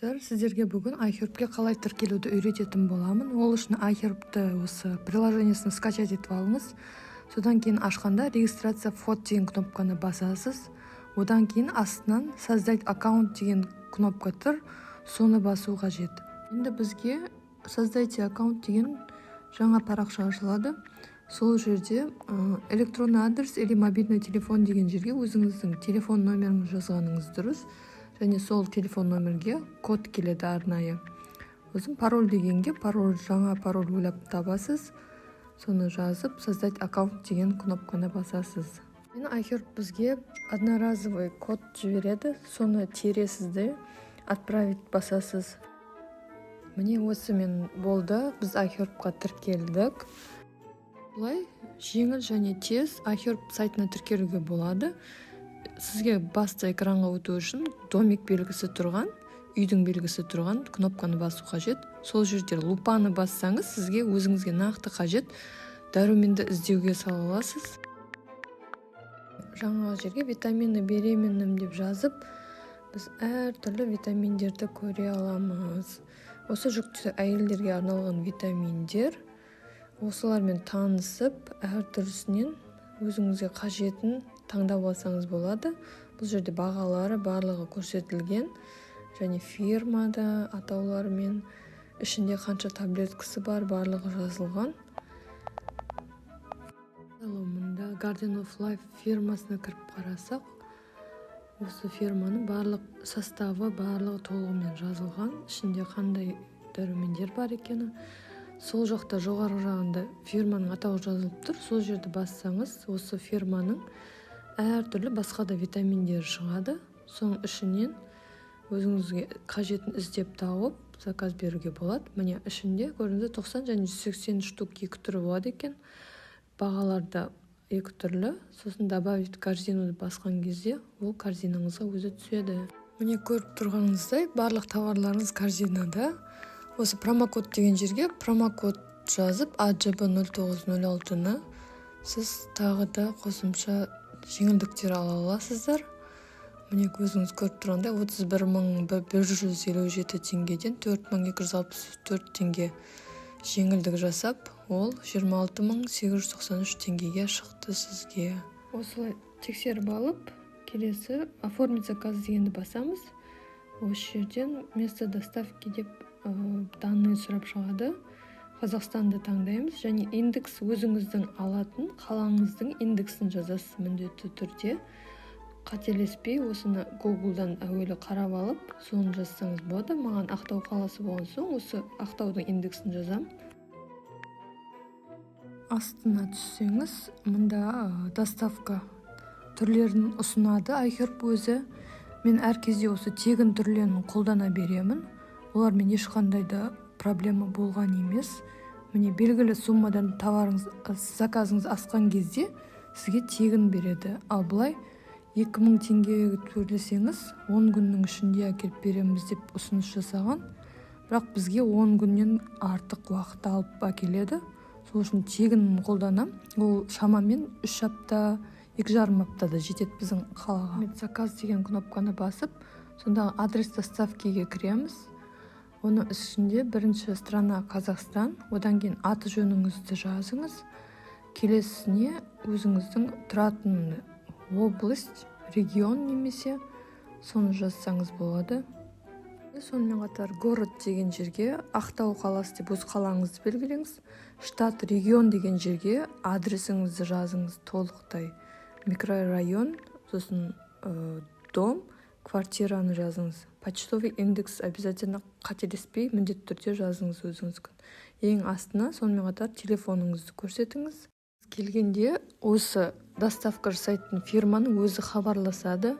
Сіздерге бүгін iHerb-ке қалай тіркелуді үйрететін боламын. Ол үшін iHerb-ті осы приложениесін скачать етіп алыңыз. Содан кейін ашқанда регистрация фото деген кнопканы басасыз. Одан кейін астынан создать аккаунт деген кнопка тұр, соны басу қажет. Енді бізге создайте аккаунт деген жаңа парақша ашылады. Сол жерде электронный адрес или мобильный телефон деген жерге өзіңіздің телефон номерін жазғаныңыз дұрыс. Және сол телефон номерге код келеді арнайы. Өзім пароль дегенге жаңа пароль ойлап табасыз. Соны жазып, создать аккаунт деген кнопканы басасыз. Енді iHerb бізге одноразовый код жібереді. Соны тересіз де отправить басасыз. Міне осымен болды. Біз iHerb-қа тіркелдік. Бұлай жеңіл және тез iHerb сайтына тіркелуге болады. Сізге басты экранға өту үшін домик белгісі тұрған, үйдің белгісі тұрған кнопканы басу қажет. Сол жерде лупаны бассаңыз, сізге өзіңізге нақты қажет дәруменді іздеуге сала аласыз. Жаңа жерге витамины беременным деп жазып, біз әртүрлі витаминдерді көре аламыз. Осы жүкті әйелдерге арналған витаминдер. Осылармен танысып, әртүрлісінен өзіңізге қажетін таңдап алсаңыз болады. Бұл жерде бағалары барлығы көрсетілген, және фирмада атауларымен ішінде қанша таблеткасы бар барлығы жазылған. Мұнда Garden of Life фирмасына кіріп қарасақ, осы фирманың барлық составы барлығы толығымен жазылған, ішінде қандай дәрумендер бар екені. Сол жақта жоғары жағында фирманың атауы жазылып тұр. Сол жерді бассаңыз, осы фирманың әртүрлі басқа да витаминдер шығады. Соның ішінен өзіңізге қажетін іздеп тауып, заказ беруге болады. Міне ішінде көрінді 90 және 180 штук екі түрі болады екен. Бағаларда екі түрлі. Сосын добавить корзинуды басқан кезде, ол корзинаңызға өзі түседі. Міне көріп тұрғаныңыздай, барлық товарларыңыз корзинада. Осы промокод деген жерге промокод жазып, AJB0906-ны сіз тағы да қосымша жеңілдіктер ала аласыздар. Міне көзіңіз көріп тұрғандай 31.157 теңгеден 4.264 теңге жеңілдік жасап, ол 26.893 теңгеге шықты сізге. Осылай тексеріп алып, келесі оформить заказ дегенді басамыз. Осы жерден место доставки деп данные сұрап шығады. Қазақстанды таңдаймыз және индекс өзіңіздің алатын қалаңыздың индексін жазасыз міндетті түрде. Қателеспей, осыны Google-дан әуелі қарап алып, соны жазсаңыз болады. Маған Ақтау қаласы болған соң, осы Ақтаудың индексін жазам. Астына түссеңіз, мұнда доставка түрлерін ұсынады iHerb өзі. Мен әр кезде осы тегін түрлерін қолдана беремін. Олармен ешқандай да проблема болған емес. Міне белгілі суммадан заказыңыз асқан кезде сізге тегін береді. Ал бұлай 2000 теңге төлесеңіз 10 күннің ішінде әкеліп береміз деп ұсыныс жасаған. Бірақ бізге 10 күннен артық уақыт алып әкеледі. Сол үшін тегін қолданам. Ол шамамен 3 апта, 2,5 аптада жетеді біздің қалаға. Заказ деген кнопканы басып, сондағы адрес доставкиге кіреміз. Оның ішінде бірінші страна Қазақстан, одан кейін аты жөніңізді жазыңыз. Келесіне өзіңіздің тұратын область, регион немесе соны жазсаңыз болады. Сонымен қатар город деген жерге Ақтау қаласы деп өз қалаңызды белгілеңіз. Штат, регион деген жерге адресіңізді жазыңыз толықтай. Микрорайон, сосын дом, квартираны жазыңыз. Почтовый индекс обязательно қателеспей, міндетті түрде жазыңыз өзіңіз. Ең астына сонымен қатар телефоныңызды көрсетіңіз. Келгенде осы доставка жасайтын фирманың өзі хабарласады.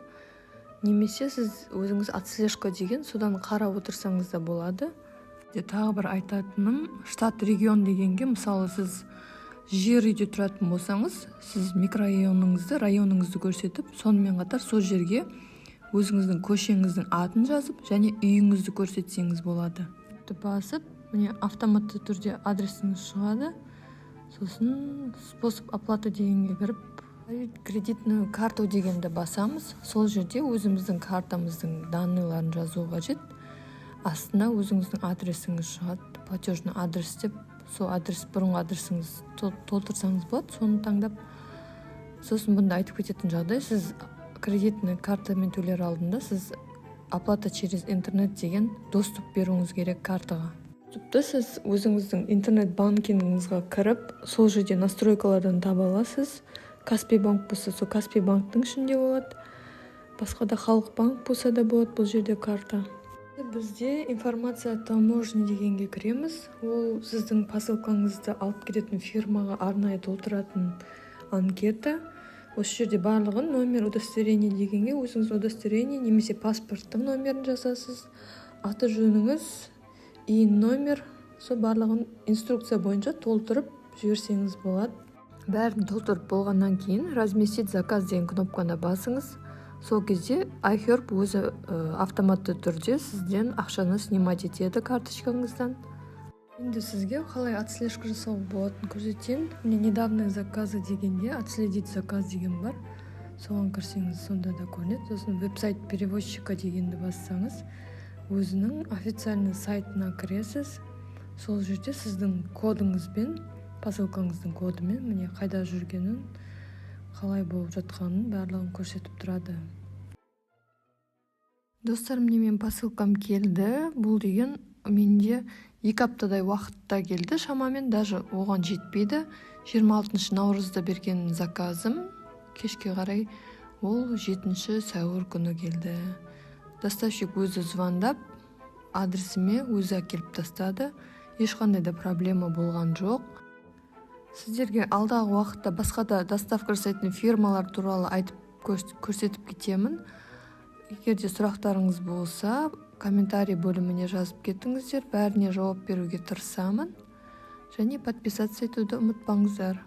Немесе сіз өзіңіз отслежка деген содан қарап отырсаңыз да болады. Тағы бір айтатыным, штат, регион дегенге, мысалы сіз жер үйде тұратын болсаңыз, сіз микрорайоныңызды, районыңызды көрсетіп, сонымен қатар сол жерге өзіңіздің көшеңіздің атын жазып, және үйіңізді көрсетсеңіз болады. Басып, міне автоматты түрде адресіңіз шығады. Сосын способ оплаты дегенге кіріп, кредитную карту дегенді басамыз. Сол жерде өзіміздің картамыздың данныйларын жазу қажет. астына өзіңіздің адресіңіз шығады, платежный адрес деп, сол адрес бұрынғы адресіңіз толтырсаңыз болады, соны таңдап. Сосын бұнда айтып кететін жағдай, сіз кредитный картамен төлер алдында сіз оплата через интернет деген доступ беруіңіз керек картаға. Тіпті сіз өзіңіздің интернет банкингіңізға кіріп, сол жерде настройкалардан таба аласыз. Каспий банк болса, сол Каспий банктың ішінде болады. Басқа да Халық банк болса да болады бұл жерде карта. Бізде информация таможня дегенге кіреміз. Ол сіздің посылкаңызды алып кететін фирмаға арнайы толтыратын анкета. Осы жерде барлығын номер удостоверение дегенге өзіңіз удостоверение немесе паспорттың номерін жазасыз. Аты жөніңіз, номер, сол барлығын инструкция бойынша толтырып жіберсеңіз болады. Бәрін толтырып болғаннан кейін разместить заказ деген кнопканы басыңыз. Сол кезде iHerb өзі автоматты түрде сізден ақшаны снимать етеді карточкаңыздан. Енді сізге қалай отслежка жасау болатынын көрсетейін. Мне недавно заказы дегенде отследить заказ деген бар. Соған кірсеңіз сонда да көрінеді. Сосын веб-сайт перевозчика дегенді бассаңыз, өзінің официальный сайтына кіресіз. Сол жерде сіздің кодыңызбен, посылкаңыздың кодымен, міне қайда жүргенін, қалай болып жатқанын барлығын көрсетіп тұрады. Достарым, мен посылкам келді. Бұл деген менде 2 аптадай уақытта келді. Шамамен даже оған жетпейді. 26 наурызда берген заказым кешке қарай ол 7 сәуір күні келді. Доставщик өзі звондап, адресіме өзі әкеліп тастады. Ешқандай да проблема болған жоқ. Сіздерге алдағы уақытта басқа да доставка жасайтын фирмалар туралы айтып көрсетіп кетемін. Егер де сұрақтарыңыз болса, комментарий бөліміне жазып кетіңіздер. Бәріне жауап беруге тырысамын. Және подписаться етуді ұмытпаңыздар.